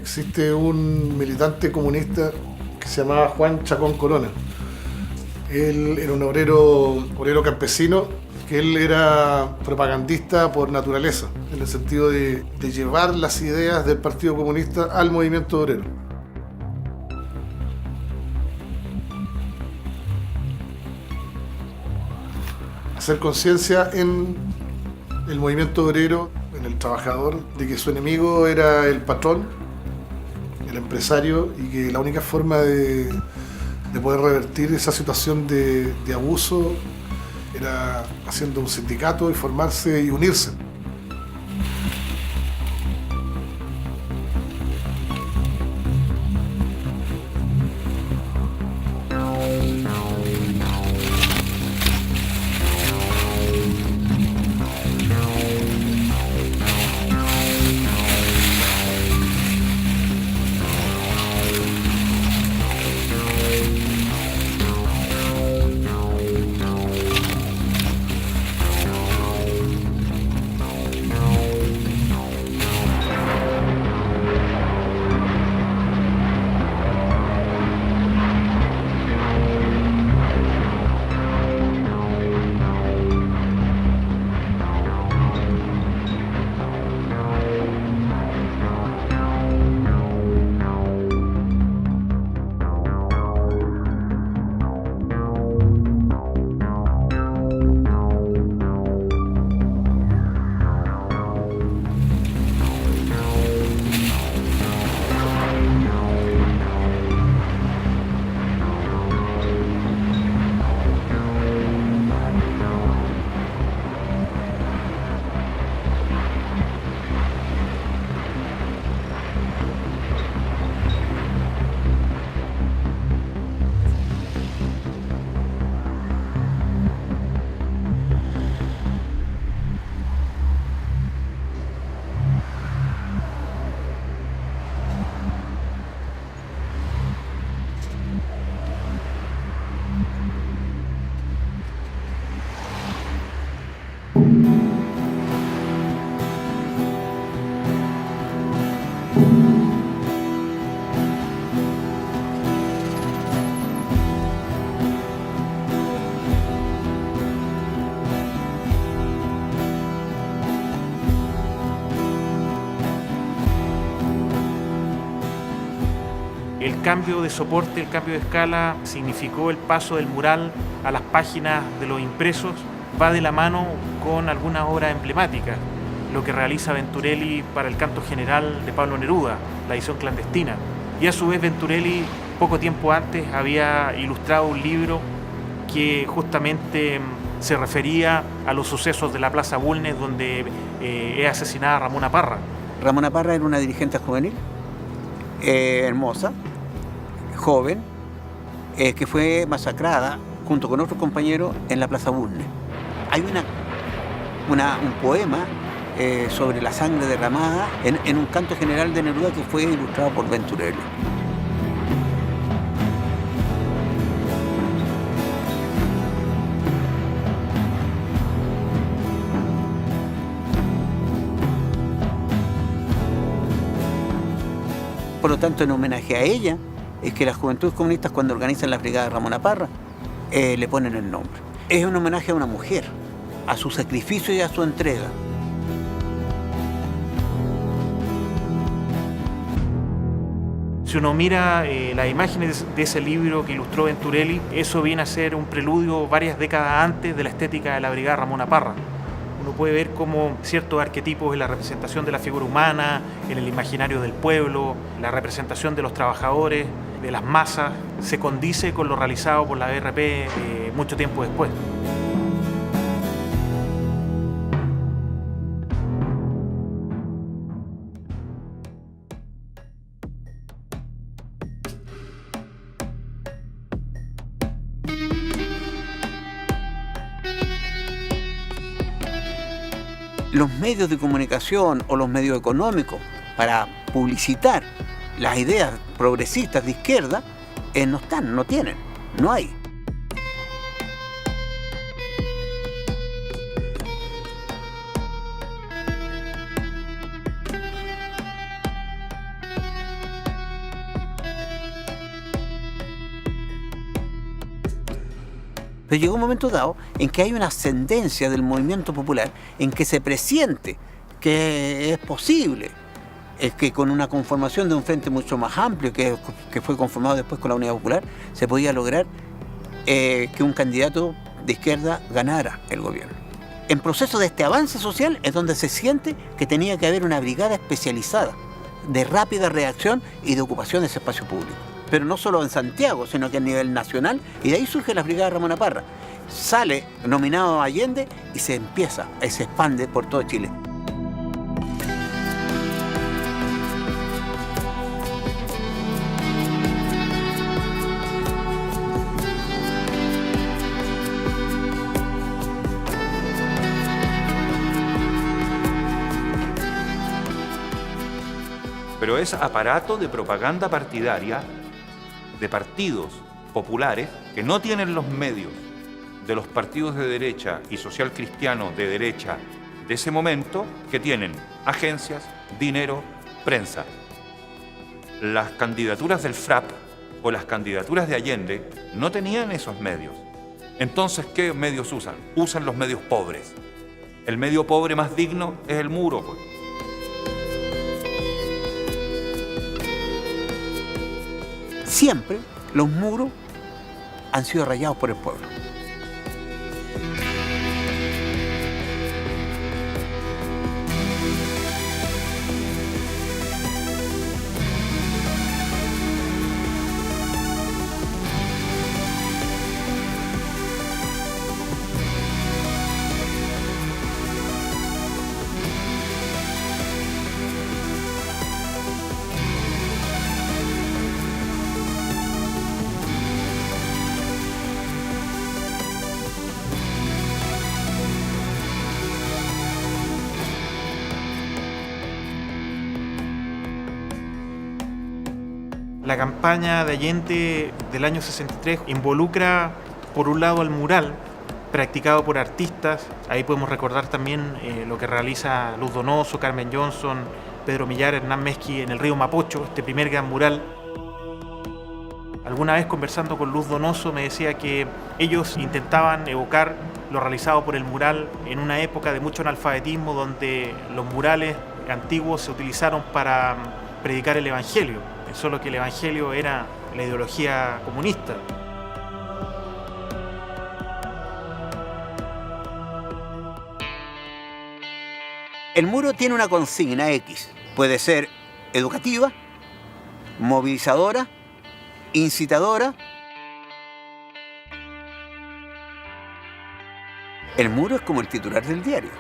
existe un militante comunista que se llamaba Juan Chacón Corona. Él era un obrero campesino, que él era propagandista por naturaleza, en el sentido de llevar las ideas del Partido Comunista al movimiento obrero. Hacer conciencia en el movimiento obrero, en el trabajador, de que su enemigo era el patrón, el empresario, y que la única forma de poder revertir esa situación de abuso era haciendo un sindicato y formarse y unirse. El cambio de soporte, el cambio de escala, significó el paso del mural a las páginas de los impresos. Va de la mano con algunas obras emblemáticas, lo que realiza Venturelli para el Canto General de Pablo Neruda, la edición clandestina. Y a su vez Venturelli, poco tiempo antes, había ilustrado un libro que justamente se refería a los sucesos de la Plaza Bulnes, donde es asesinada Ramona Parra. Ramona Parra era una dirigente juvenil, hermosa, joven, que fue masacrada junto con otros compañeros en la Plaza Bulnes. Hay un poema sobre la sangre derramada en un canto general de Neruda que fue ilustrado por Venturelli. Por lo tanto, en homenaje a ella, es que las Juventudes Comunistas, cuando organizan la Brigada Ramona Parra, le ponen el nombre. Es un homenaje a una mujer, a su sacrificio y a su entrega. Si uno mira las imágenes de ese libro que ilustró Venturelli, eso viene a ser un preludio varias décadas antes de la estética de la Brigada Ramona Parra. Uno puede ver cómo ciertos arquetipos en la representación de la figura humana, en el imaginario del pueblo, la representación de los trabajadores, de las masas, se condice con lo realizado por la BRP mucho tiempo después. Los medios de comunicación o los medios económicos para publicitar las ideas progresistas de izquierda no tienen, no hay. Pero llegó un momento dado en que hay una ascendencia del movimiento popular, en que se presiente que es posible, es que con una conformación de un frente mucho más amplio, que fue conformado después con la Unidad Popular, se podía lograr que un candidato de izquierda ganara el gobierno. En proceso de este avance social es donde se siente que tenía que haber una brigada especializada de rápida reacción y de ocupación de ese espacio público. Pero no solo en Santiago, sino que a nivel nacional, y de ahí surge la brigada Ramón Parra. Sale nominado a Allende y se expande por todo Chile. Pero es aparato de propaganda partidaria de partidos populares que no tienen los medios de los partidos de derecha y social cristiano de derecha de ese momento, que tienen agencias, dinero, prensa. Las candidaturas del FRAP o las candidaturas de Allende no tenían esos medios. Entonces, ¿qué medios usan? Usan los medios pobres. El medio pobre más digno es el muro, pues. Siempre los muros han sido rayados por el pueblo. La campaña de Allende del año 63 involucra, por un lado, el mural practicado por artistas. Ahí podemos recordar también lo que realiza Luz Donoso, Carmen Johnson, Pedro Millar, Hernán Mesqui en el río Mapocho, este primer gran mural. Alguna vez conversando con Luz Donoso me decía que ellos intentaban evocar lo realizado por el mural en una época de mucho analfabetismo, donde los murales antiguos se utilizaron para predicar el Evangelio, solo que el Evangelio era la ideología comunista. El muro tiene una consigna X. Puede ser educativa, movilizadora, incitadora. El muro es como el titular del diario.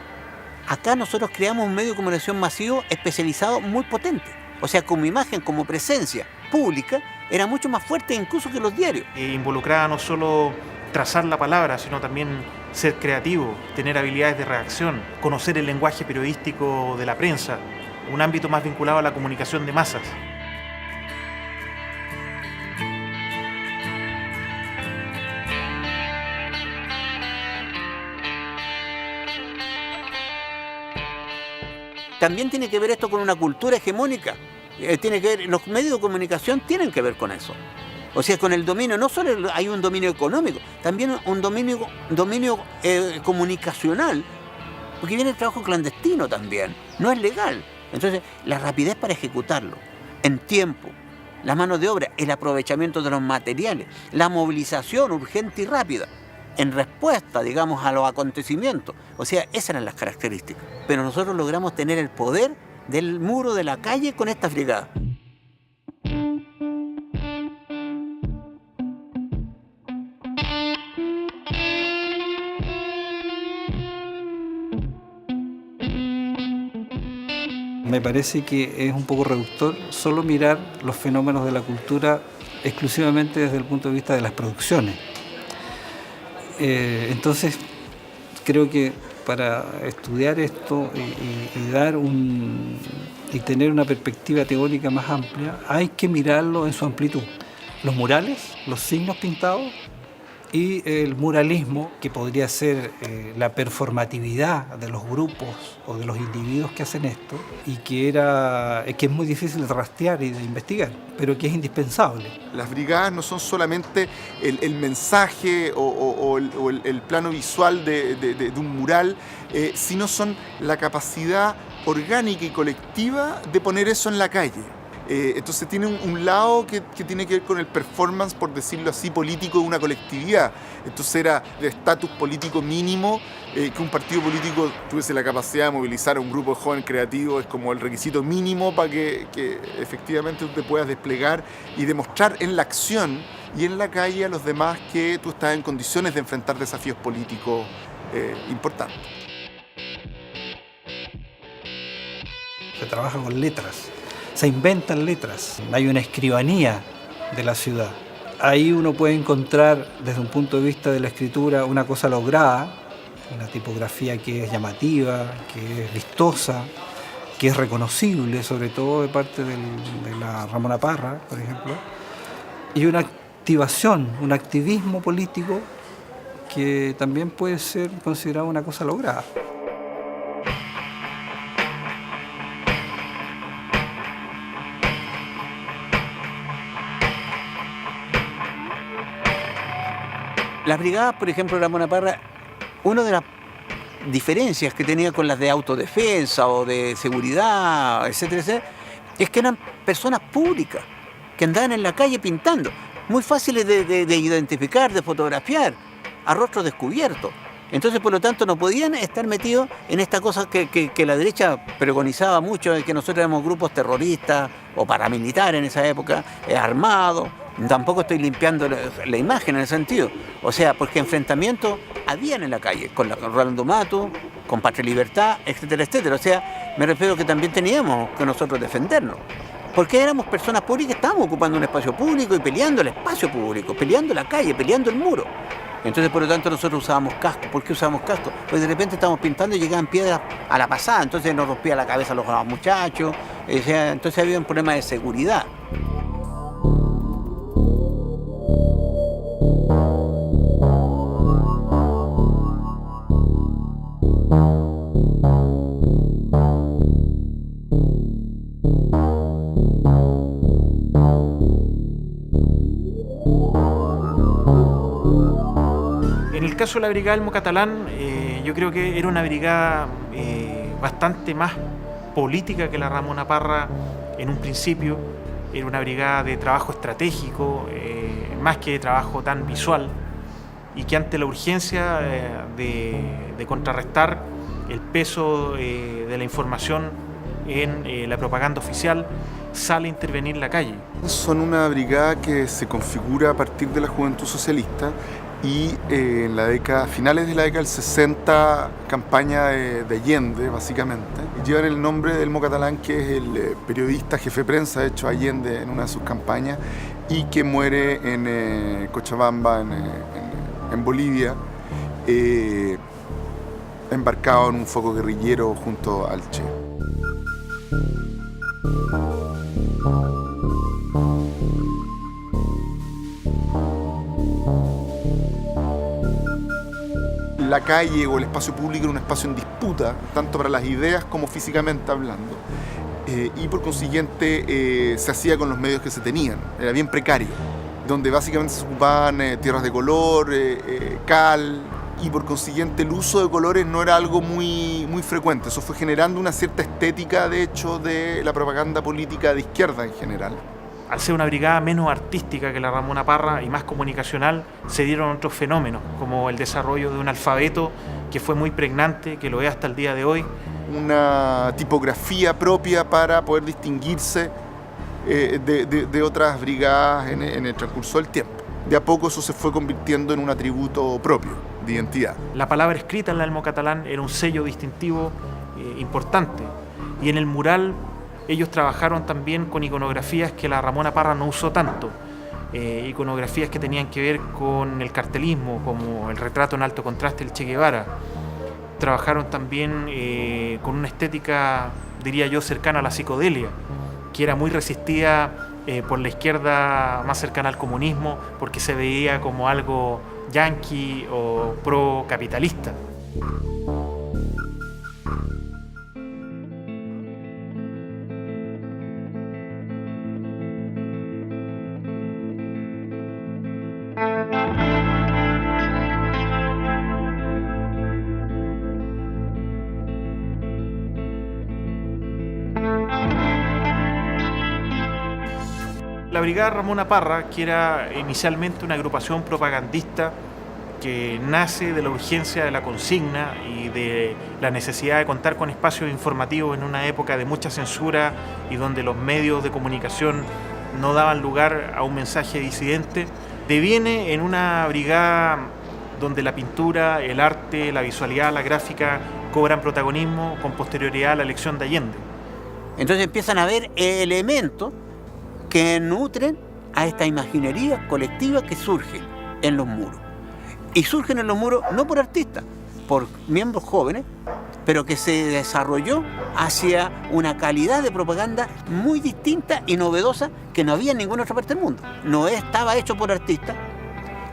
Acá nosotros creamos un medio de comunicación masivo especializado muy potente. O sea, como imagen, como presencia pública, era mucho más fuerte incluso que los diarios. Involucraba no solo trazar la palabra, sino también ser creativo, tener habilidades de redacción, conocer el lenguaje periodístico de la prensa, un ámbito más vinculado a la comunicación de masas. También tiene que ver esto con una cultura hegemónica. Tiene que ver, los medios de comunicación tienen que ver con eso. O sea, con el dominio, no solo hay un dominio económico, también un dominio comunicacional, porque viene el trabajo clandestino también, no es legal. Entonces, la rapidez para ejecutarlo, en tiempo, la mano de obra, el aprovechamiento de los materiales, la movilización urgente y rápida, en respuesta, digamos, a los acontecimientos. O sea, esas eran las características. Pero nosotros logramos tener el poder del muro de la calle con esta brigada. Me parece que es un poco reductor solo mirar los fenómenos de la cultura exclusivamente desde el punto de vista de las producciones. Entonces, creo que para estudiar esto y tener una perspectiva teórica más amplia, hay que mirarlo en su amplitud. Los murales, los signos pintados, y el muralismo, que podría ser la performatividad de los grupos o de los individuos que hacen esto, y que es muy difícil de rastrear y de investigar, pero que es indispensable. Las brigadas no son solamente el mensaje o el plano visual de un mural, sino son la capacidad orgánica y colectiva de poner eso en la calle. Entonces tiene un lado que tiene que ver con el performance, por decirlo así, político de una colectividad. Entonces era de estatus político mínimo que un partido político tuviese la capacidad de movilizar a un grupo de jóvenes creativos. Es como el requisito mínimo para que efectivamente tú te puedas desplegar y demostrar en la acción y en la calle a los demás que tú estás en condiciones de enfrentar desafíos políticos importantes. Se trabaja con letras. Se inventan letras, hay una escribanía de la ciudad. Ahí uno puede encontrar, desde un punto de vista de la escritura, una cosa lograda, una tipografía que es llamativa, que es vistosa, que es reconocible, sobre todo de parte de la Ramona Parra, por ejemplo, y una activación, un activismo político que también puede ser considerado una cosa lograda. Las brigadas, por ejemplo, de Ramona Parra, una de las diferencias que tenía con las de autodefensa o de seguridad, etcétera, etcétera, es que eran personas públicas que andaban en la calle pintando, muy fáciles de identificar, de fotografiar, a rostro descubierto. Entonces, por lo tanto, no podían estar metidos en esta cosa que la derecha preconizaba mucho, de que nosotros éramos grupos terroristas o paramilitares en esa época, armados. Tampoco estoy limpiando la imagen en ese sentido. O sea, porque enfrentamientos habían en la calle, con Rolando Mato, con Patria y Libertad, etcétera, etcétera. O sea, me refiero que también teníamos que nosotros defendernos. Porque éramos personas públicas, estábamos ocupando un espacio público y peleando el espacio público, peleando la calle, peleando el muro. Entonces, por lo tanto, nosotros usábamos casco. ¿Por qué usábamos casco? Pues de repente estábamos pintando y llegaban piedras a la pasada, entonces nos rompía la cabeza a los muchachos. O sea, entonces había un problema de seguridad. En el caso de la Brigada Elmo Catalán, yo creo que era una brigada bastante más política que la Ramona Parra en un principio. Era una brigada de trabajo estratégico, más que de trabajo tan visual, y que ante la urgencia de contrarrestar el peso de la información en la propaganda oficial, sale a intervenir la calle. Son una brigada que se configura a partir de la Juventud Socialista y en finales de la década del 60, campaña de Allende, básicamente. Llevan el nombre de Elmo Catalán, que es el periodista jefe de prensa, de hecho, Allende en una de sus campañas, y que muere en Cochabamba, en Bolivia, embarcado en un foco guerrillero junto al Che. La calle o el espacio público era un espacio en disputa, tanto para las ideas como físicamente hablando, y por consiguiente se hacía con los medios que se tenían, era bien precario, donde básicamente se ocupaban tierras de color, cal, y por consiguiente el uso de colores no era algo muy frecuente. Eso fue generando una cierta estética, de hecho, de la propaganda política de izquierda en general. Al ser una brigada menos artística que la Ramona Parra y más comunicacional, se dieron otros fenómenos, como el desarrollo de un alfabeto que fue muy pregnante, que lo es hasta el día de hoy. Una tipografía propia para poder distinguirse de otras brigadas en el transcurso del tiempo. De a poco eso se fue convirtiendo en un atributo propio de identidad. La palabra escrita en la Elmo Catalán era un sello distintivo importante, y en el mural ellos trabajaron también con iconografías que la Ramona Parra no usó tanto, iconografías que tenían que ver con el cartelismo, como el retrato en alto contraste del Che Guevara. Trabajaron también con una estética, diría yo, cercana a la psicodelia, que era muy resistida por la izquierda más cercana al comunismo, porque se veía como algo yanqui o pro-capitalista. La Brigada Ramona Parra, que era inicialmente una agrupación propagandista que nace de la urgencia de la consigna y de la necesidad de contar con espacios informativos en una época de mucha censura y donde los medios de comunicación no daban lugar a un mensaje disidente, deviene en una brigada donde la pintura, el arte, la visualidad, la gráfica cobran protagonismo con posterioridad a la elección de Allende. Entonces empiezan a haber elementos que nutren a esta imaginería colectiva que surge en los muros. Y surgen en los muros no por artistas, por miembros jóvenes, pero que se desarrolló hacia una calidad de propaganda muy distinta y novedosa que no había en ninguna otra parte del mundo. No estaba hecho por artistas,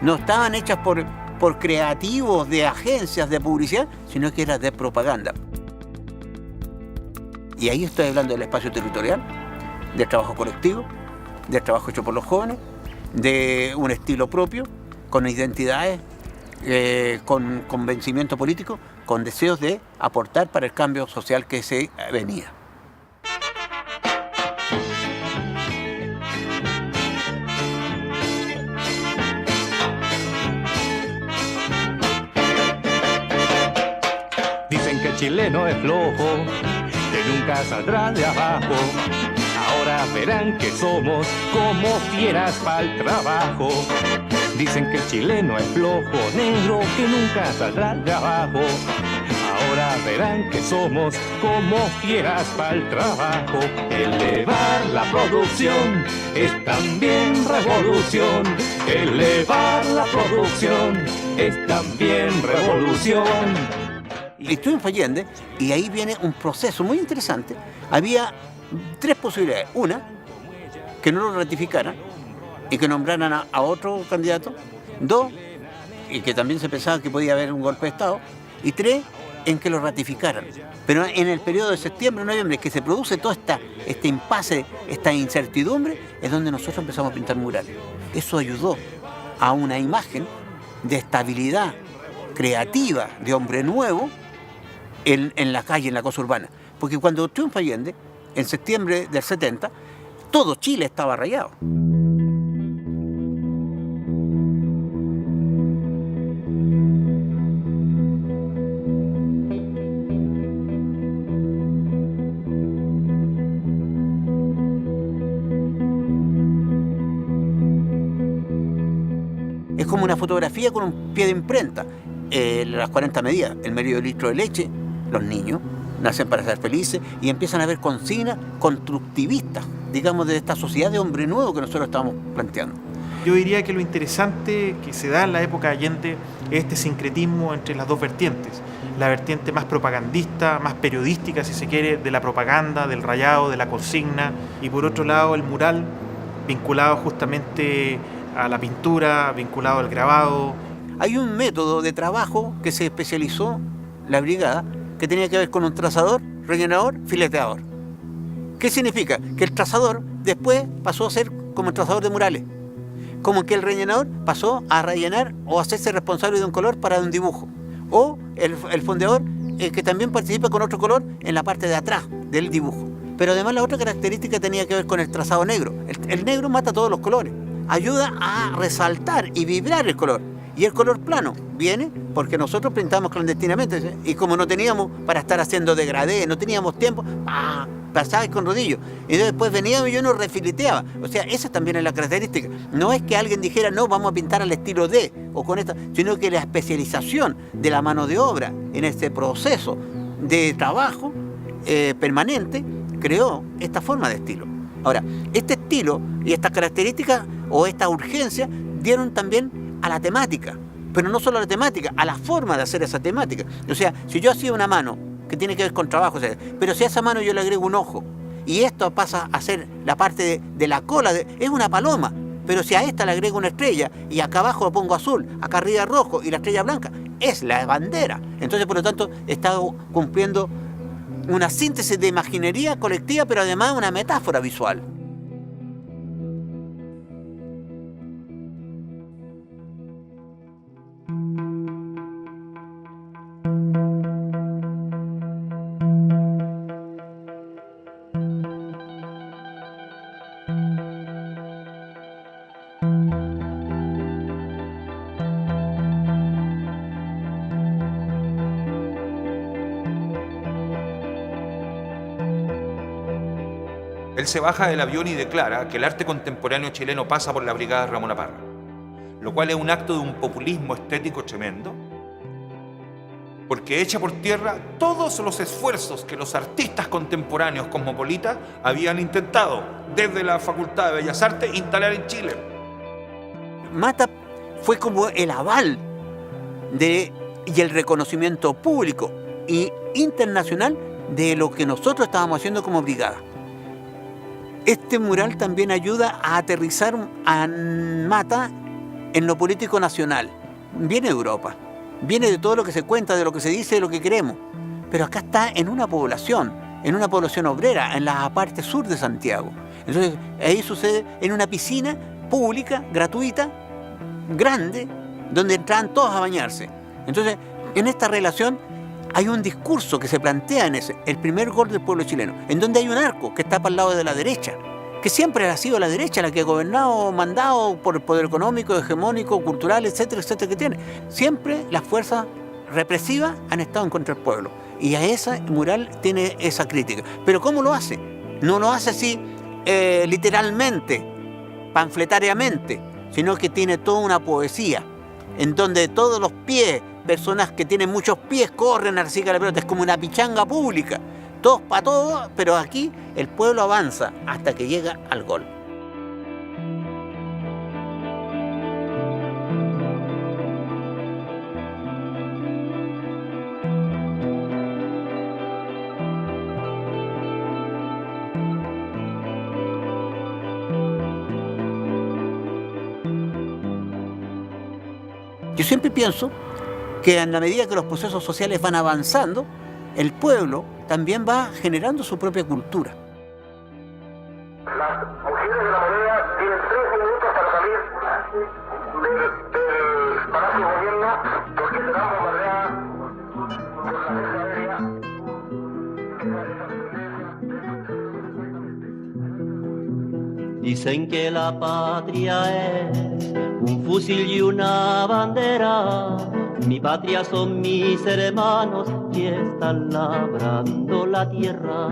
no estaban hechas por creativos de agencias de publicidad, sino que era de propaganda. Y ahí estoy hablando del espacio territorial, del trabajo colectivo, del trabajo hecho por los jóvenes, de un estilo propio, con identidades, con convencimiento político, con deseos de aportar para el cambio social que se venía. Dicen que el chileno es flojo, que nunca saldrá de abajo. Ahora verán que somos como fieras para el trabajo. Dicen que el chileno es flojo, negro, que nunca saldrá de abajo. Ahora verán que somos como fieras para el trabajo. Elevar la producción es también revolución. Elevar la producción es también revolución. Estuve en Allende y ahí viene un proceso muy interesante. Había tres posibilidades. Una, que no lo ratificaran y que nombraran a otro candidato. Dos, y que también se pensaba que podía haber un golpe de Estado. Y tres, en que lo ratificaran. Pero en el periodo de septiembre, noviembre, que se produce todo este impasse, esta incertidumbre, es donde nosotros empezamos a pintar murales. Eso ayudó a una imagen de estabilidad creativa, de hombre nuevo, en la calle, en la cosa urbana. Porque cuando triunfa Allende, en septiembre del 70, todo Chile estaba rayado. Es como una fotografía con un pie de imprenta. Las 40 medidas, el medio litro de leche, los niños nacen para ser felices y empiezan a ver consignas constructivistas, digamos, de esta sociedad de hombre nuevo que nosotros estamos planteando. Yo diría que lo interesante que se da en la época de Allende es este sincretismo entre las dos vertientes. La vertiente más propagandista, más periodística, si se quiere, de la propaganda, del rayado, de la consigna, y por otro lado el mural, vinculado justamente a la pintura, vinculado al grabado. Hay un método de trabajo que se especializó la brigada que tenía que ver con un trazador, rellenador, fileteador. ¿Qué significa? Que el trazador después pasó a ser como el trazador de murales. Como que el rellenador pasó a rellenar o a hacerse responsable de un color para un dibujo. O el fondeador que también participa con otro color en la parte de atrás del dibujo. Pero además la otra característica tenía que ver con el trazado negro. El negro mata todos los colores. Ayuda a resaltar y vibrar el color. Y el color plano viene porque nosotros pintamos clandestinamente, ¿sí? Y como no teníamos para estar haciendo degradé, no teníamos tiempo, pasaba con rodillos. Y después veníamos y yo nos refileteaba. O sea, esa también es la característica. No es que alguien dijera, no, vamos a pintar al estilo de, o con esta, sino que la especialización de la mano de obra en este proceso de trabajo permanente creó esta forma de estilo. Ahora, este estilo y estas características o esta urgencia dieron también a la temática, pero no solo a la temática, a la forma de hacer esa temática. O sea, si yo hacía una mano que tiene que ver con trabajo, o sea, pero si a esa mano yo le agrego un ojo y esto pasa a ser la parte de la cola, es una paloma, pero si a esta le agrego una estrella y acá abajo lo pongo azul, acá arriba rojo y la estrella blanca, es la bandera. Entonces, por lo tanto, está cumpliendo una síntesis de imaginería colectiva, pero además una metáfora visual. Él se baja del avión y declara que el arte contemporáneo chileno pasa por la Brigada Ramón Parra, lo cual es un acto de un populismo estético tremendo, porque echa por tierra todos los esfuerzos que los artistas contemporáneos cosmopolitas habían intentado desde la Facultad de Bellas Artes instalar en Chile. Mata fue como el aval y el reconocimiento público e internacional de lo que nosotros estábamos haciendo como brigada. Este mural también ayuda a aterrizar a Mata en lo político nacional. Viene de Europa, viene de todo lo que se cuenta, de lo que se dice, de lo que queremos. Pero acá está en una población obrera, en la parte sur de Santiago. Entonces, ahí sucede en una piscina pública, gratuita, grande, donde entraban todos a bañarse. Entonces, en esta relación hay un discurso que se plantea en el primer gol del pueblo chileno, en donde hay un arco que está para el lado de la derecha, que siempre ha sido la derecha la que ha gobernado, mandado por el poder económico, hegemónico, cultural, etcétera, etcétera, que tiene. Siempre las fuerzas represivas han estado en contra del pueblo. Y a ese mural tiene esa crítica. Pero ¿cómo lo hace? No lo hace así literalmente, panfletariamente, sino que tiene toda una poesía, en donde todos los pies, personas que tienen muchos pies, corren a recibir la pelota. Es como una pichanga pública. Todos para todos, pero aquí el pueblo avanza hasta que llega al gol. Yo siempre pienso que en la medida que los procesos sociales van avanzando, el pueblo también va generando su propia cultura. Las mujeres de la moneda tienen 3 minutos para salir del Palacio de Gobierno porque serán bombardeadas por la Fuerza Aérea. Dicen que la patria es un fusil y una bandera. Mi patria son mis hermanos que están labrando la tierra.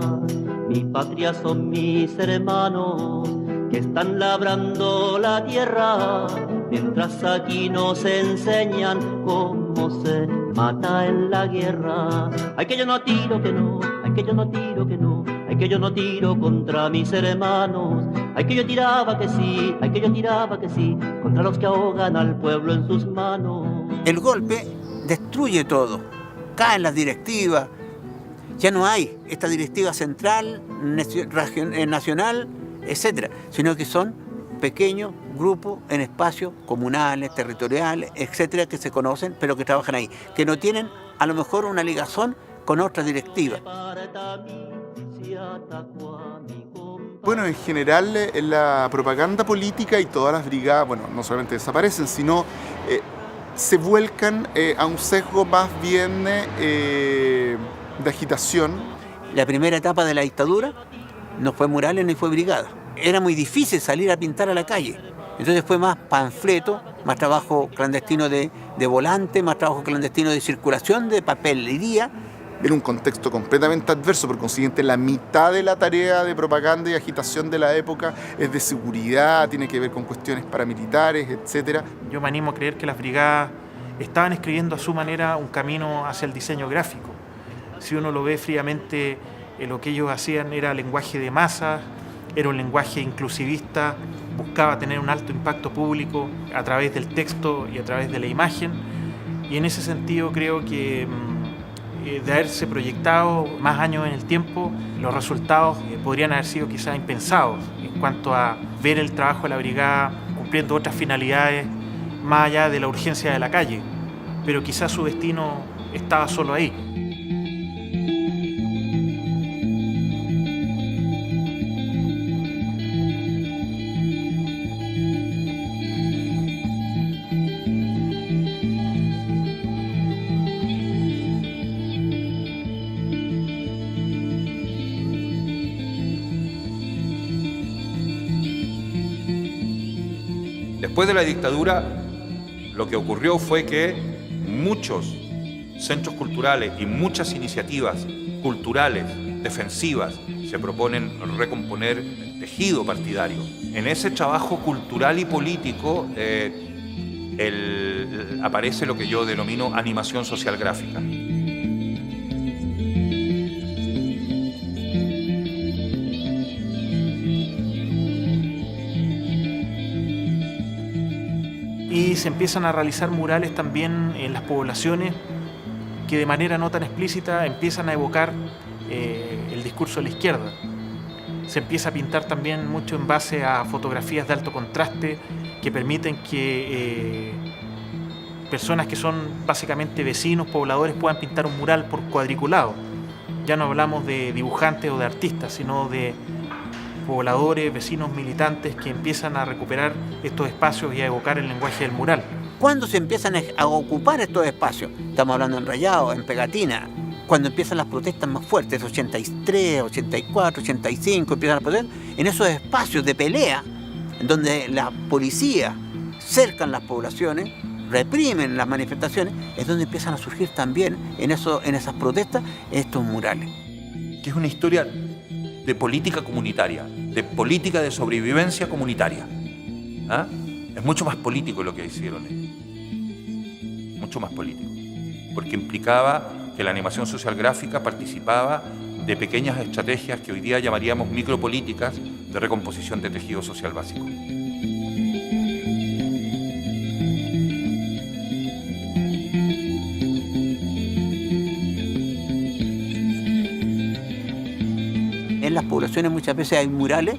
Mi patria son mis hermanos que están labrando la tierra. Mientras aquí nos enseñan cómo se mata en la guerra. Ay, que yo no tiro, que no. Ay, que yo no tiro, que no. Ay, que yo no tiro contra mis hermanos. Ay, que yo tiraba que sí. Ay, que yo tiraba que sí. Contra los que ahogan al pueblo en sus manos. El golpe destruye todo. Caen las directivas. Ya no hay esta directiva central, nacional, etcétera, sino que son pequeños grupos en espacios comunales, territoriales, etcétera, que se conocen, pero que trabajan ahí, que no tienen a lo mejor una ligación con otra directiva. Bueno, en general la propaganda política y todas las brigadas, bueno, no solamente desaparecen, sino se vuelcan a un sesgo más bien de agitación. La primera etapa de la dictadura no fue murales ni fue brigada. Era muy difícil salir a pintar a la calle. Entonces fue más panfleto, más trabajo clandestino de volante, más trabajo clandestino de circulación, de papelería. Era un contexto completamente adverso, por consiguiente la mitad de la tarea de propaganda y agitación de la época es de seguridad, tiene que ver con cuestiones paramilitares, etc. Yo me animo a creer que las brigadas estaban escribiendo a su manera un camino hacia el diseño gráfico. Si uno lo ve fríamente, lo que ellos hacían era lenguaje de masas, era un lenguaje inclusivista, buscaba tener un alto impacto público a través del texto y a través de la imagen. Y en ese sentido creo que de haberse proyectado más años en el tiempo, los resultados podrían haber sido quizás impensados en cuanto a ver el trabajo de la brigada cumpliendo otras finalidades más allá de la urgencia de la calle, pero quizás su destino estaba solo ahí. Después de la dictadura, lo que ocurrió fue que muchos centros culturales y muchas iniciativas culturales defensivas se proponen recomponer el tejido partidario. En ese trabajo cultural y político aparece lo que yo denomino animación social gráfica. Y se empiezan a realizar murales también en las poblaciones que de manera no tan explícita empiezan a evocar el discurso de la izquierda. Se empieza a pintar también mucho en base a fotografías de alto contraste que permiten que personas que son básicamente vecinos, pobladores, puedan pintar un mural por cuadriculado. Ya no hablamos de dibujantes o de artistas, sino de pobladores, vecinos, militantes que empiezan a recuperar estos espacios y a evocar el lenguaje del mural. ¿Cuándo se empiezan a ocupar estos espacios? Estamos hablando en Rayado, en Pegatina. Cuando empiezan las protestas más fuertes, 83, 84, 85, empiezan a protestar en esos espacios de pelea, en donde la policía cercan las poblaciones, reprimen las manifestaciones, es donde empiezan a surgir también en esas protestas estos murales. Que es una historia de política comunitaria, de política de sobrevivencia comunitaria. ¿Ah? Es mucho más político lo que hicieron ellos. Mucho más político. Porque implicaba que la animación social gráfica participaba de pequeñas estrategias que hoy día llamaríamos micropolíticas de recomposición de tejido social básico. En las poblaciones muchas veces hay murales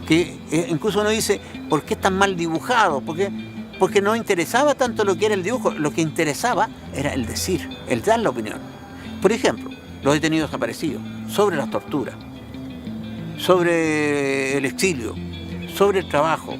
que incluso uno dice, ¿por qué están mal dibujados? Porque no interesaba tanto lo que era el dibujo, lo que interesaba era el decir, el dar la opinión. Por ejemplo, los detenidos desaparecidos, sobre las torturas, sobre el exilio, sobre el trabajo,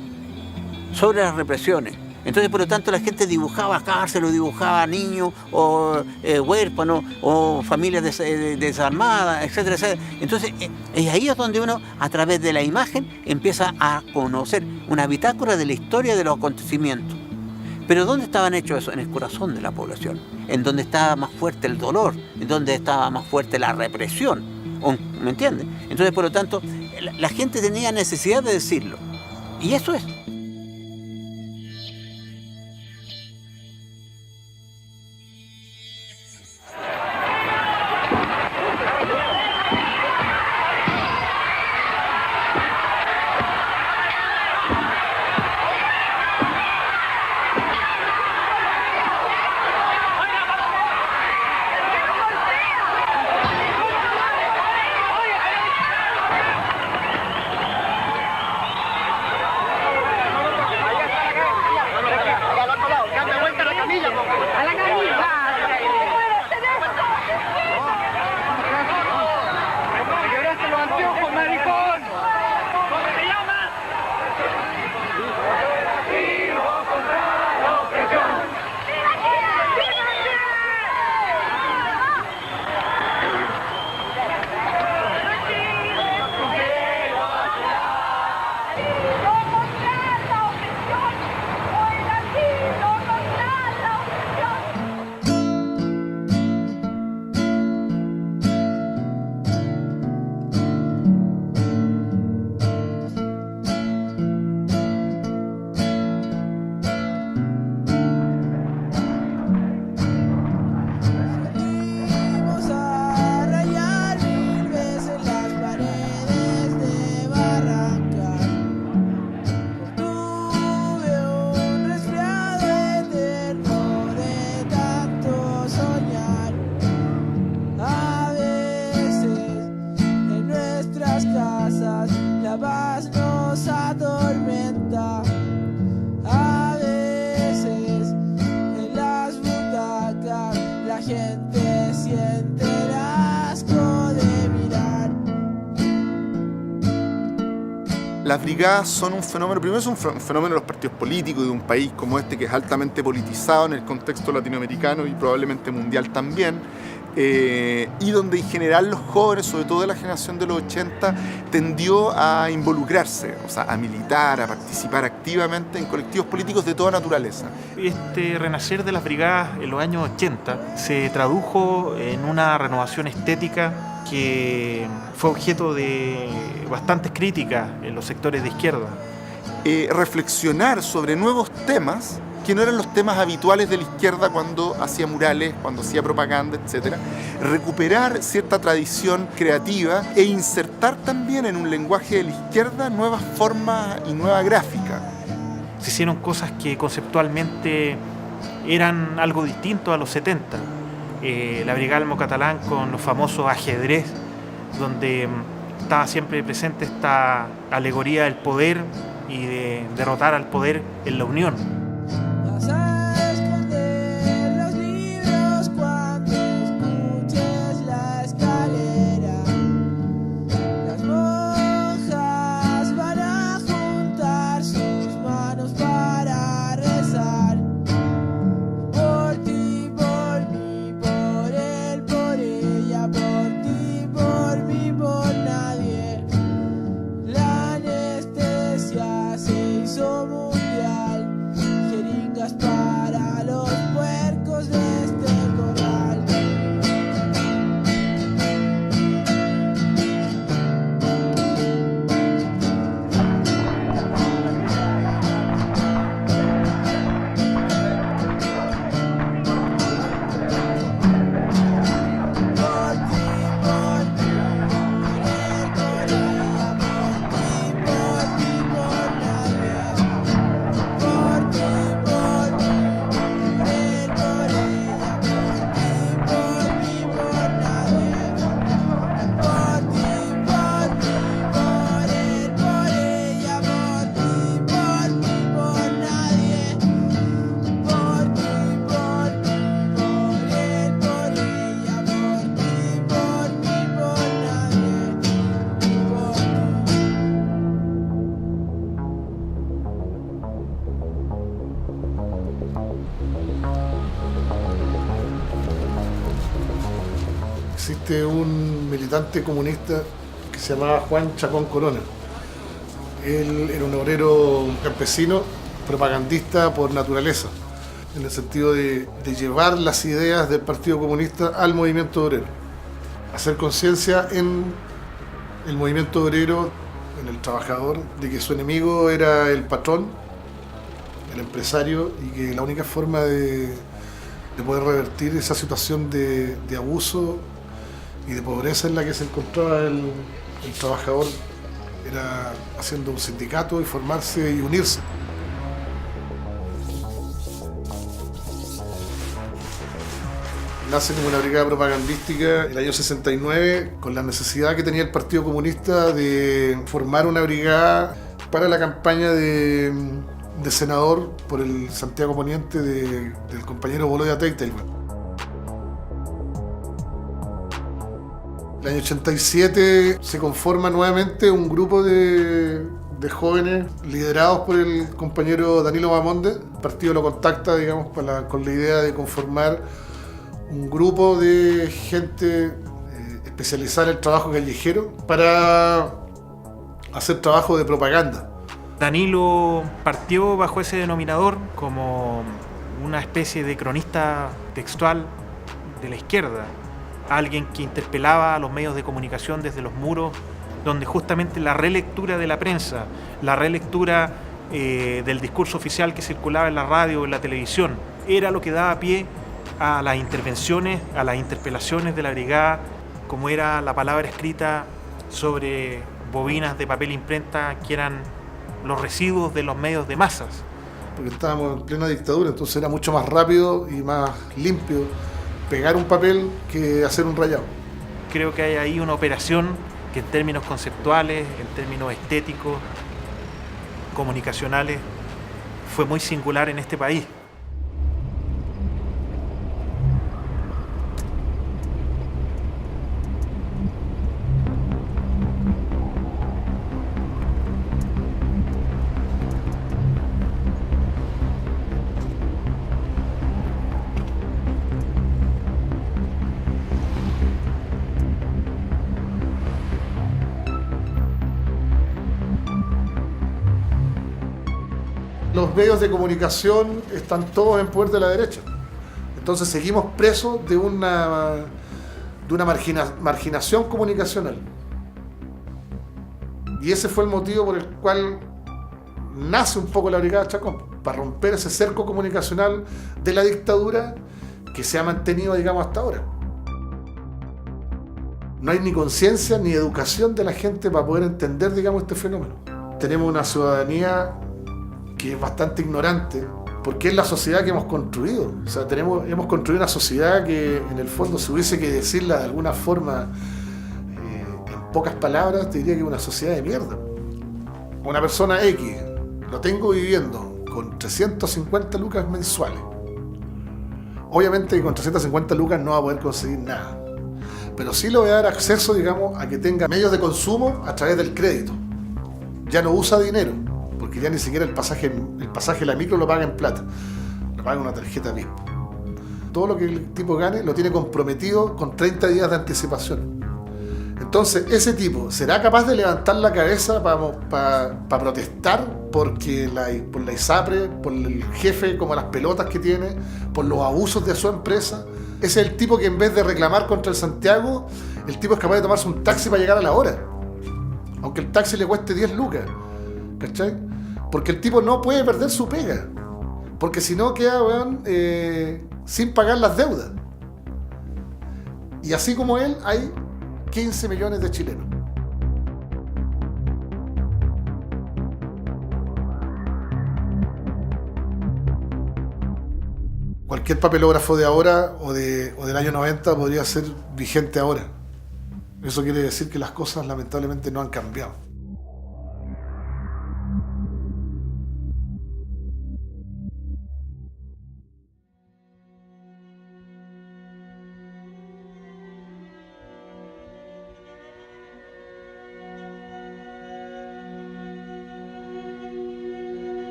sobre las represiones. Entonces, por lo tanto, la gente dibujaba cárceles, dibujaba niños, o huérfanos, o familias desarmadas, etcétera, etcétera. Entonces, ahí es donde uno, a través de la imagen, empieza a conocer una bitácora de la historia de los acontecimientos. Pero ¿dónde estaban hechos eso? En el corazón de la población, en donde estaba más fuerte el dolor, en donde estaba más fuerte la represión. ¿Me entiendes? Entonces, por lo tanto, la gente tenía necesidad de decirlo. Y eso es. gente siente el asco de mirar. Las brigadas son un fenómeno, primero es un fenómeno de los partidos políticos de un país como este, que es altamente politizado en el contexto latinoamericano y probablemente mundial también, y donde en general los jóvenes, sobre todo de la generación de los 80, tendió a involucrarse, o sea, a militar, a participar activamente en colectivos políticos de toda naturaleza. Este renacer de las brigadas en los años 80 se tradujo en una renovación estética que fue objeto de bastantes críticas en los sectores de izquierda. Reflexionar sobre nuevos temas que no eran los temas habituales de la izquierda cuando hacía murales, cuando hacía propaganda, etc. Recuperar cierta tradición creativa e insertar también en un lenguaje de la izquierda nuevas formas y nueva gráfica. Se hicieron cosas que conceptualmente eran algo distinto a los 70. La Brigada Almo Catalán con los famosos ajedrez, donde estaba siempre presente esta alegoría del poder y de derrotar al poder en la unión. Vas a esconder los libros cuando escuches la escalera. Las monjas van a juntar sus manos para rezar. Por ti, por mí, por él, por ella, por ti, por mí, por nadie. La anestesia se hizo mundial. Jeringas para los puercos de este corral. Existe un militante comunista que se llamaba Juan Chacón Corona. Él era un obrero, un campesino, propagandista por naturaleza, en el sentido de llevar las ideas del Partido Comunista al movimiento obrero, hacer conciencia en el movimiento obrero, en el trabajador, de que su enemigo era el patrón, el empresario, y que la única forma de poder revertir esa situación de abuso y de pobreza en la que se encontraba el trabajador era haciendo un sindicato y formarse y unirse. Nace como una brigada propagandística en el año 69 con la necesidad que tenía el Partido Comunista de formar una brigada para la campaña de senador por el Santiago Poniente del compañero Boloya Teitelman. En el año 87 se conforma nuevamente un grupo de jóvenes liderados por el compañero Danilo Bamonde. El partido lo contacta, digamos, con la idea de conformar un grupo de gente especializada en el trabajo callejero para hacer trabajo de propaganda. Danilo partió bajo ese denominador como una especie de cronista textual de la izquierda, alguien que interpelaba a los medios de comunicación desde los muros, donde justamente la relectura de la prensa, la relectura del discurso oficial que circulaba en la radio o en la televisión, era lo que daba pie a las intervenciones, a las interpelaciones de la brigada, como era la palabra escrita sobre bobinas de papel imprenta que eran los residuos de los medios de masas. Porque estábamos en plena dictadura, entonces era mucho más rápido y más limpio pegar un papel que hacer un rayado. Creo que hay ahí una operación que en términos conceptuales, en términos estéticos, comunicacionales, fue muy singular en este país. medios de comunicación están todos en poder de la derecha. Entonces seguimos presos de una marginación comunicacional. Y ese fue el motivo por el cual nace un poco la Brigada Chacón, para romper ese cerco comunicacional de la dictadura que se ha mantenido, digamos, hasta ahora. No hay ni conciencia ni educación de la gente para poder entender, digamos, este fenómeno. Tenemos una ciudadanía que es bastante ignorante, porque es la sociedad que hemos construido. O sea, hemos construido una sociedad que, en el fondo, si hubiese que decirla de alguna forma, en pocas palabras, te diría que es una sociedad de mierda. Una persona X, lo tengo viviendo con 350 lucas mensuales. Obviamente con 350 lucas no va a poder conseguir nada, pero sí le voy a dar acceso, digamos, a que tenga medios de consumo a través del crédito. Ya no usa dinero, porque ya ni siquiera el pasaje de la micro lo paga en plata, lo paga en una tarjeta VIP. Todo lo que el tipo gane lo tiene comprometido con 30 días de anticipación. Entonces, ese tipo será capaz de levantar la cabeza para protestar por la ISAPRE, por el jefe como las pelotas que tiene, por los abusos de su empresa. Ese es el tipo que, en vez de reclamar contra el Santiago, el tipo es capaz de tomarse un taxi para llegar a la hora, aunque el taxi le cueste 10 lucas, ¿cachai? Porque el tipo no puede perder su pega, porque si no queda, sin pagar las deudas. Y así como él, hay 15 millones de chilenos. Cualquier papelógrafo de ahora o del año 90 podría ser vigente ahora. Eso quiere decir que las cosas lamentablemente no han cambiado.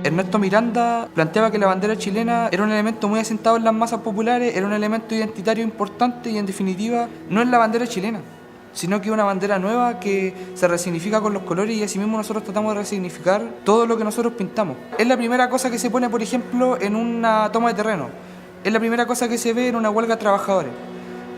Ernesto Miranda planteaba que la bandera chilena era un elemento muy asentado en las masas populares, era un elemento identitario importante y, en definitiva, no es la bandera chilena, sino que es una bandera nueva que se resignifica con los colores, y asimismo nosotros tratamos de resignificar todo lo que nosotros pintamos. Es la primera cosa que se pone, por ejemplo, en una toma de terreno. Es la primera cosa que se ve en una huelga de trabajadores.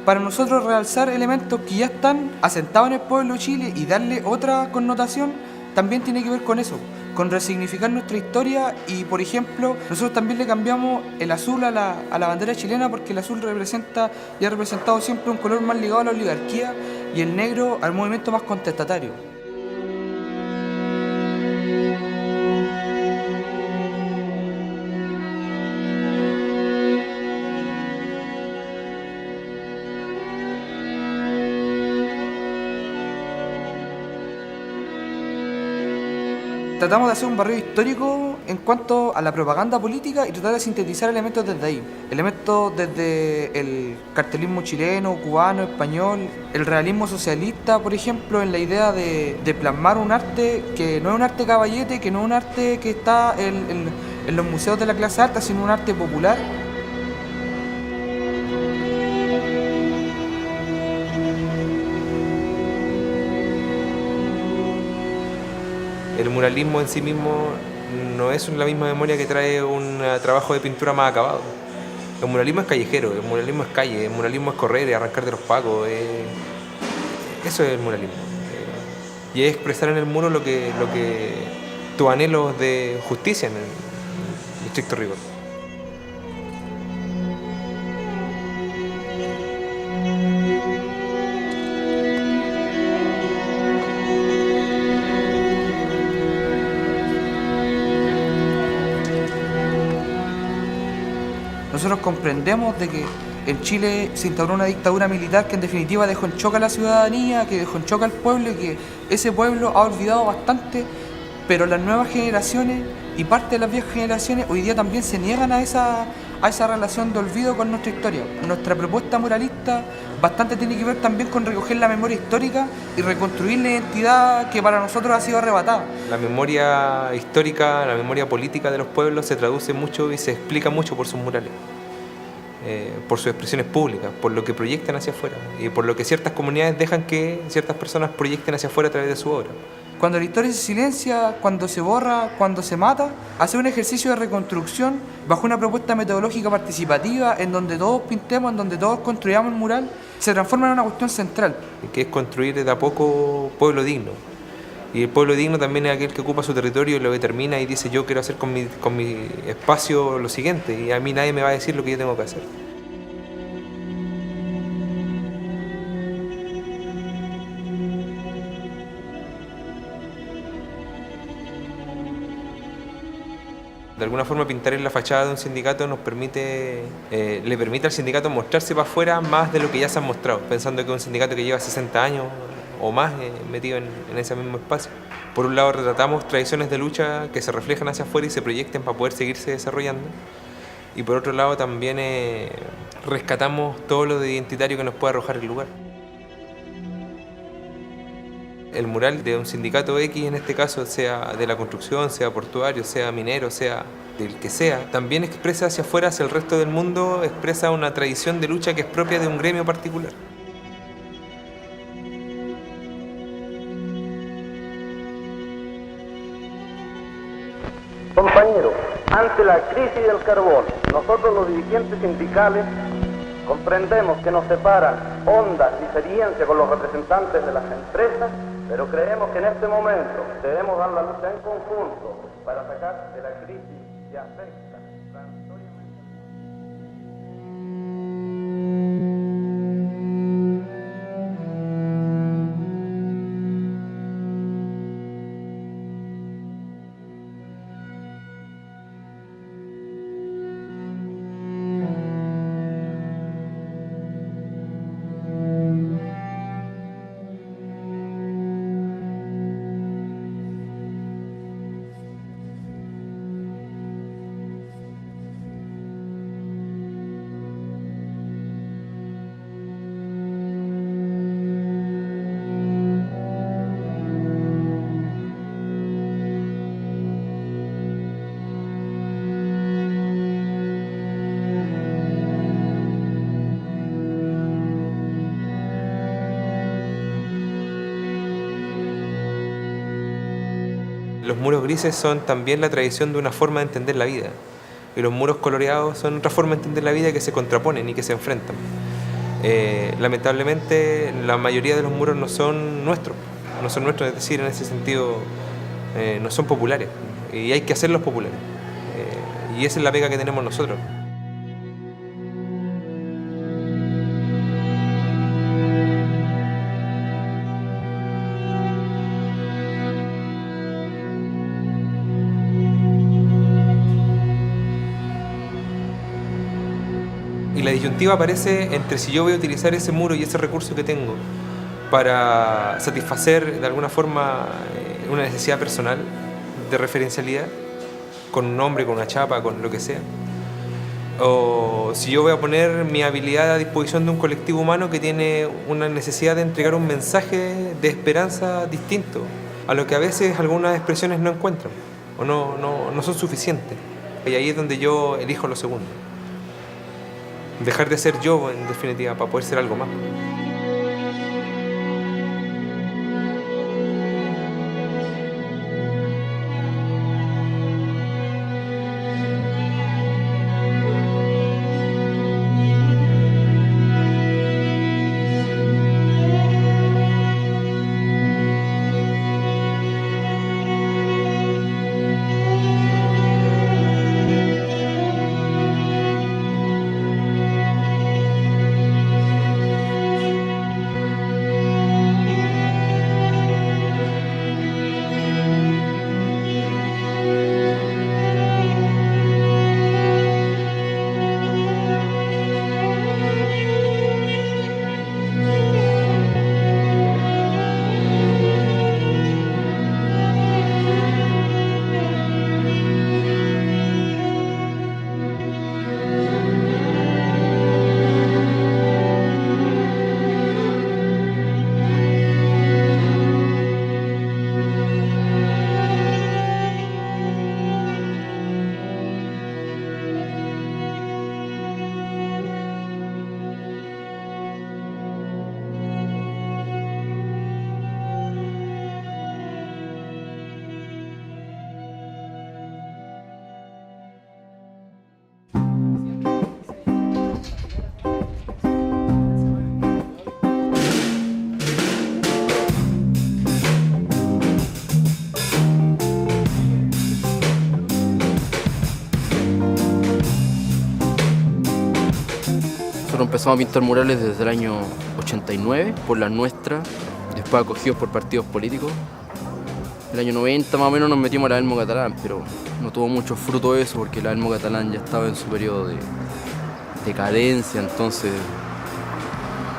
Para nosotros, realzar elementos que ya están asentados en el pueblo de Chile y darle otra connotación también tiene que ver con eso, con resignificar nuestra historia. Y, por ejemplo, nosotros también le cambiamos el azul a la bandera chilena, porque el azul representa y ha representado siempre un color más ligado a la oligarquía, y el negro al movimiento más contestatario. Tratamos de hacer un barrido histórico en cuanto a la propaganda política y tratar de sintetizar elementos desde ahí. Elementos desde el cartelismo chileno, cubano, español, el realismo socialista, por ejemplo, en la idea de plasmar un arte que no es un arte caballete, que no es un arte que está en los museos de la clase alta, sino un arte popular. El muralismo en sí mismo no es la misma memoria que trae un trabajo de pintura más acabado. El muralismo es callejero, el muralismo es calle, el muralismo es correr, arrancar de los pacos. Eso es el muralismo. Y es expresar en el muro lo que tu anhelo de justicia, en estricto rigor. Nosotros comprendemos de que en Chile se instauró una dictadura militar que, en definitiva, dejó en shock a la ciudadanía, que dejó en shock al pueblo, y que ese pueblo ha olvidado bastante, pero las nuevas generaciones y parte de las viejas generaciones hoy día también se niegan a esa relación de olvido con nuestra historia. Nuestra propuesta muralista bastante tiene que ver también con recoger la memoria histórica y reconstruir la identidad que para nosotros ha sido arrebatada. La memoria histórica, la memoria política de los pueblos se traduce mucho y se explica mucho por sus murales. por sus expresiones públicas, por lo que proyectan hacia afuera y por lo que ciertas comunidades dejan que ciertas personas proyecten hacia afuera a través de su obra. Cuando la historia se silencia, cuando se borra, cuando se mata, hacer un ejercicio de reconstrucción bajo una propuesta metodológica participativa en donde todos pintemos, en donde todos construyamos el mural, se transforma en una cuestión central. Que es construir de a poco pueblo digno. Y el pueblo digno también es aquel que ocupa su territorio y lo determina y dice yo quiero hacer con mi espacio lo siguiente y a mí nadie me va a decir lo que yo tengo que hacer. De alguna forma pintar en la fachada de un sindicato nos permite, le permite al sindicato mostrarse para afuera más de lo que ya se han mostrado, pensando que es un sindicato que lleva 60 años o más metido en ese mismo espacio. Por un lado retratamos tradiciones de lucha que se reflejan hacia afuera y se proyecten para poder seguirse desarrollando. Y por otro lado también rescatamos todo lo de identitario que nos puede arrojar el lugar. El mural de un sindicato X, en este caso, sea de la construcción, sea portuario, sea minero, sea del que sea, también expresa hacia afuera, hacia el resto del mundo, expresa una tradición de lucha que es propia de un gremio particular. Compañeros, ante la crisis del carbón, nosotros los dirigentes sindicales comprendemos que nos separan hondas diferencias con los representantes de las empresas, pero creemos que en este momento debemos dar la lucha en conjunto para sacar de la crisis que afecta transitoriamente. Los muros grises son también la tradición de una forma de entender la vida. Y los muros coloreados son otra forma de entender la vida que se contraponen y que se enfrentan. Lamentablemente, la mayoría de los muros no son nuestros, es decir, en ese sentido, no son populares. Y hay que hacerlos populares. Y esa es la pega que tenemos nosotros. Y la disyuntiva aparece entre si yo voy a utilizar ese muro y ese recurso que tengo para satisfacer de alguna forma una necesidad personal de referencialidad, con un nombre, con una chapa, con lo que sea, o si yo voy a poner mi habilidad a disposición de un colectivo humano que tiene una necesidad de entregar un mensaje de esperanza distinto a lo que a veces algunas expresiones no encuentran o no son suficientes. Y ahí es donde yo elijo lo segundo. Dejar de ser yo, en definitiva, para poder ser algo más. Nosotros empezamos a pintar murales desde el año 89 por la nuestra, después acogidos por partidos políticos. El año 90 más o menos nos metimos a la Elmo Catalán, pero no tuvo mucho fruto eso porque la Elmo Catalán ya estaba en su periodo de decadencia, entonces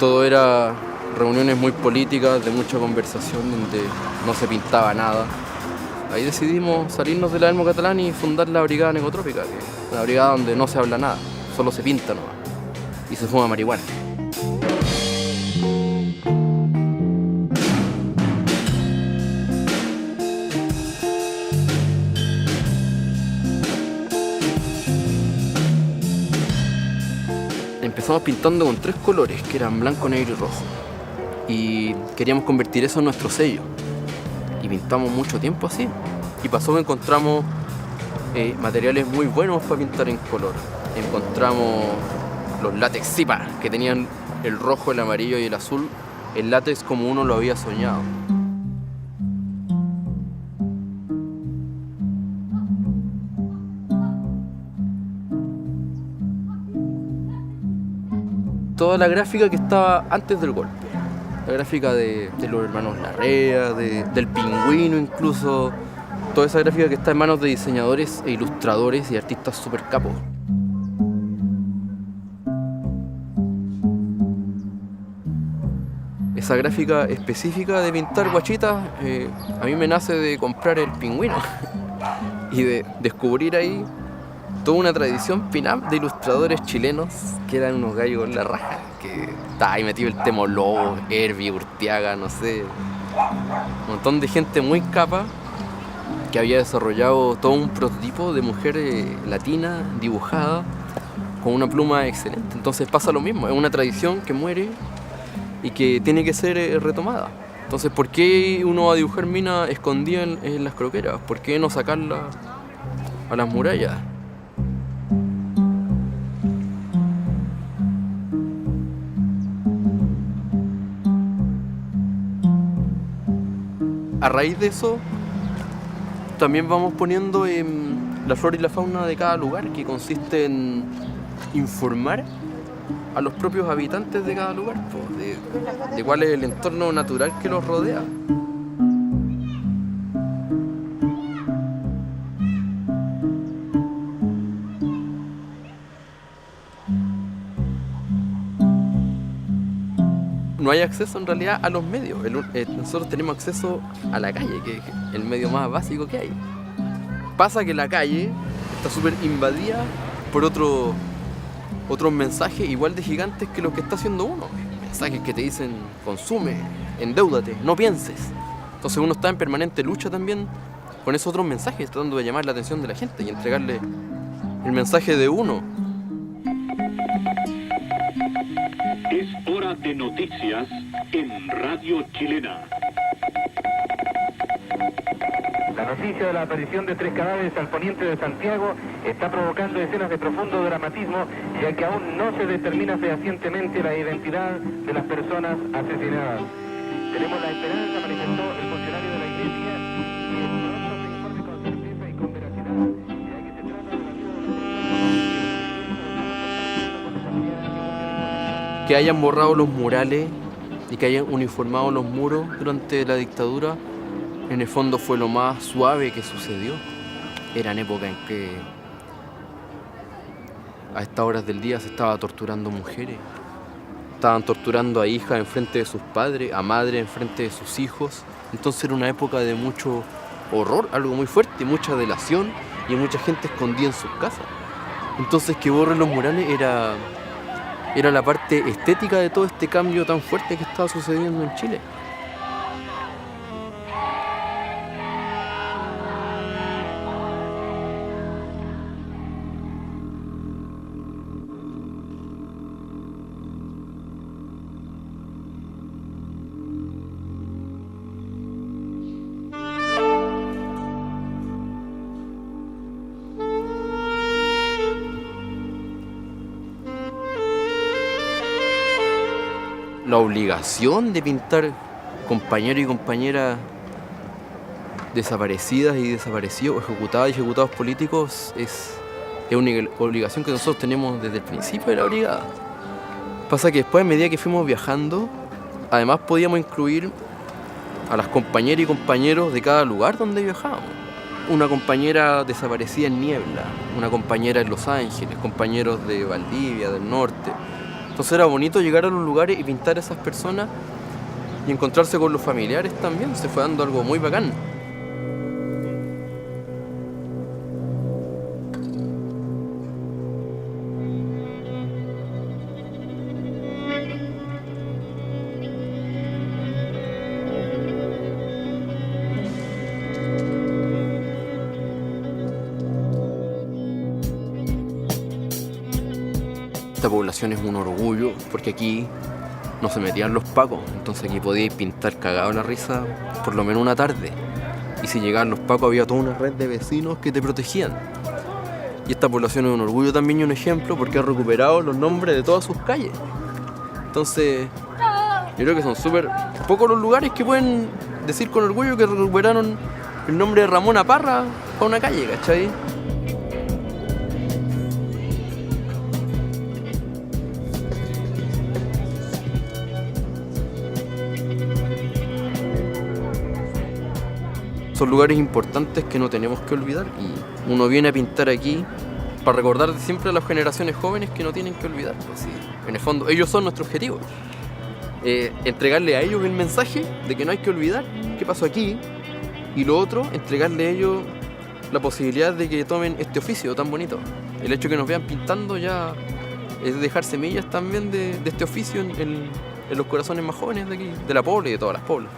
todo era reuniones muy políticas, de mucha conversación, donde no se pintaba nada. Ahí decidimos salirnos de la Elmo Catalán y fundar la Brigada Necotrópica, que es una brigada donde no se habla nada, solo se pinta nomás y se fuma marihuana. Empezamos pintando con 3 colores, que eran blanco, negro y rojo. Y queríamos convertir eso en nuestro sello. Y pintamos mucho tiempo así. Y pasó que encontramos materiales muy buenos para pintar en color. Encontramos los látex Zipa, que tenían el rojo, el amarillo y el azul. El látex como uno lo había soñado. Toda la gráfica que estaba antes del golpe. La gráfica de los hermanos Larrea, del Pingüino incluso. Toda esa gráfica que está en manos de diseñadores e ilustradores y artistas super capos. Esa gráfica específica de pintar guachitas, a mí me nace de comprar el Pingüino y de descubrir ahí toda una tradición pin-up de ilustradores chilenos que eran unos gallos en la raja, que estaba ahí metido el Temo Lobo, Herbie, Urtiaga, no sé, un montón de gente muy capa que había desarrollado todo un prototipo de mujer latina dibujada con una pluma excelente. Entonces pasa lo mismo, es una tradición que muere y que tiene que ser retomada. Entonces, ¿por qué uno va a dibujar minas escondidas en las croqueras? ¿Por qué no sacarlas a las murallas? A raíz de eso, también vamos poniendo la flora y la fauna de cada lugar, que consiste en informar a los propios habitantes de cada lugar, de cuál es el entorno natural que los rodea. No hay acceso en realidad a los medios. Nosotros tenemos acceso a la calle, que es el medio más básico que hay. Pasa que la calle está súper invadida por otros mensajes igual de gigantes que los que está haciendo uno. Mensajes que te dicen: consume, endeúdate, no pienses. Entonces uno está en permanente lucha también con esos otros mensajes, tratando de llamar la atención de la gente y entregarle el mensaje de uno. Es hora de noticias en Radio Chilena. La noticia de la aparición de 3 cadáveres al poniente de Santiago está provocando escenas de profundo dramatismo, ya que aún no se determina fehacientemente la identidad de las personas asesinadas. Tenemos la esperanza, manifestó el funcionario de la Iglesia, que pronto se informe con certeza y con veracidad, ya que se trata de la Que hayan borrado los murales y que hayan uniformado los muros durante la dictadura, en el fondo fue lo más suave que sucedió. Eran épocas en que a estas horas del día se estaba torturando mujeres. Estaban torturando a hijas enfrente de sus padres, a madres enfrente de sus hijos. Entonces era una época de mucho horror, algo muy fuerte, mucha delación y mucha gente escondida en sus casas. Entonces que borren los murales era la parte estética de todo este cambio tan fuerte que estaba sucediendo en Chile. La obligación de pintar compañeros y compañeras desaparecidas y desaparecidos, ejecutadas y ejecutados políticos es una obligación que nosotros tenemos desde el principio de la brigada. Pasa que después, a medida que fuimos viajando, además podíamos incluir a las compañeras y compañeros de cada lugar donde viajábamos. Una compañera desaparecida en Niebla, una compañera en Los Ángeles, compañeros de Valdivia, del norte. Entonces era bonito llegar a los lugares y pintar a esas personas y encontrarse con los familiares también. Se fue dando algo muy bacán. Esta población es un orgullo porque aquí no se metían los pacos, entonces aquí podíais pintar cagado la risa por lo menos una tarde. Y si llegaban los pacos había toda una red de vecinos que te protegían. Y esta población es un orgullo también y un ejemplo porque ha recuperado los nombres de todas sus calles. Entonces, yo creo que son súper pocos los lugares que pueden decir con orgullo que recuperaron el nombre de Ramona Parra para una calle, ¿cachai? Son lugares importantes que no tenemos que olvidar y uno viene a pintar aquí para recordar siempre a las generaciones jóvenes que no tienen que olvidar. Pues sí, en el fondo, ellos son nuestro objetivo. Entregarle a ellos el mensaje de que no hay que olvidar qué pasó aquí y lo otro, entregarle a ellos la posibilidad de que tomen este oficio tan bonito. El hecho de que nos vean pintando ya es dejar semillas también de este oficio en los corazones más jóvenes de aquí, de la Pobla y de todas las poblas.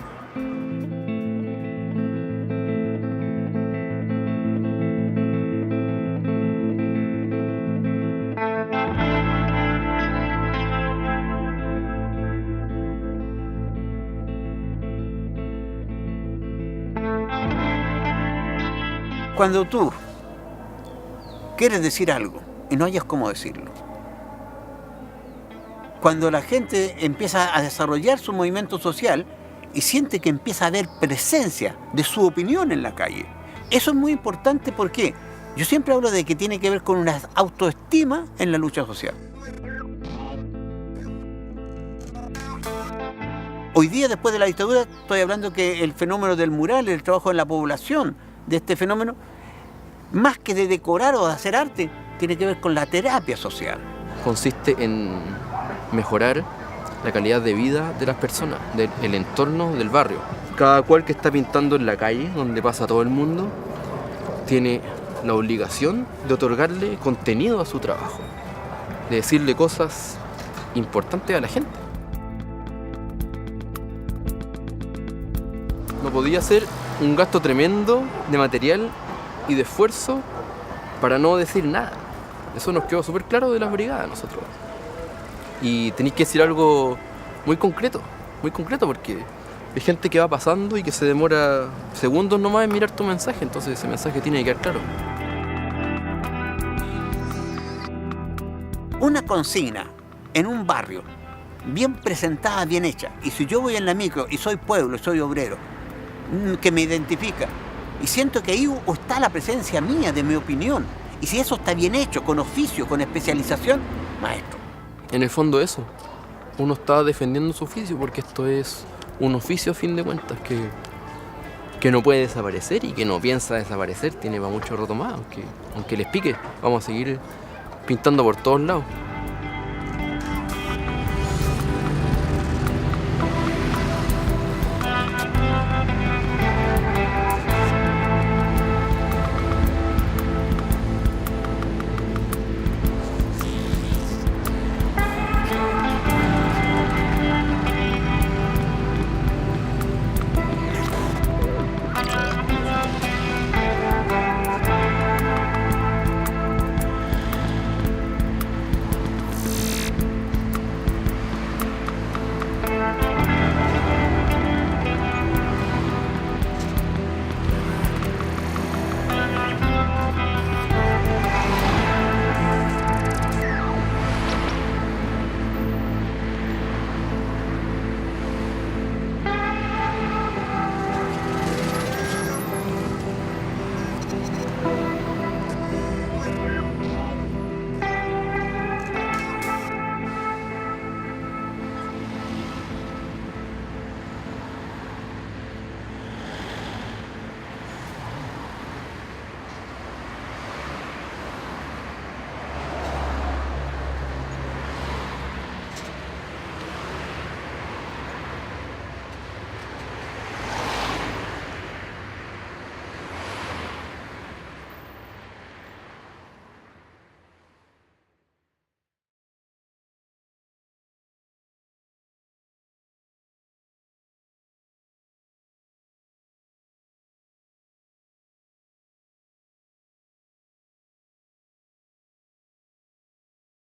Cuando tú quieres decir algo y no hayas cómo decirlo, cuando la gente empieza a desarrollar su movimiento social y siente que empieza a haber presencia de su opinión en la calle, eso es muy importante porque yo siempre hablo de que tiene que ver con una autoestima en la lucha social. Hoy día, después de la dictadura, estoy hablando que el fenómeno del mural, el trabajo en la población de este fenómeno, más que de decorar o de hacer arte, tiene que ver con la terapia social. Consiste en mejorar la calidad de vida de las personas, del entorno del barrio. Cada cual que está pintando en la calle, donde pasa todo el mundo, tiene la obligación de otorgarle contenido a su trabajo, de decirle cosas importantes a la gente. No podía ser un gasto tremendo de material y de esfuerzo para no decir nada. Eso nos quedó súper claro de las brigadas nosotros. Y tenéis que decir algo muy concreto porque hay gente que va pasando y que se demora segundos nomás en mirar tu mensaje, entonces ese mensaje tiene que quedar claro. Una consigna en un barrio, bien presentada, bien hecha, y si yo voy en la micro y soy pueblo, soy obrero, que me identifica, y siento que ahí está la presencia mía, de mi opinión, y si eso está bien hecho, con oficio, con especialización, maestro. En el fondo eso, uno está defendiendo su oficio porque esto es un oficio a fin de cuentas que no puede desaparecer y que no piensa desaparecer, tiene para mucho rato más, aunque les pique, vamos a seguir pintando por todos lados.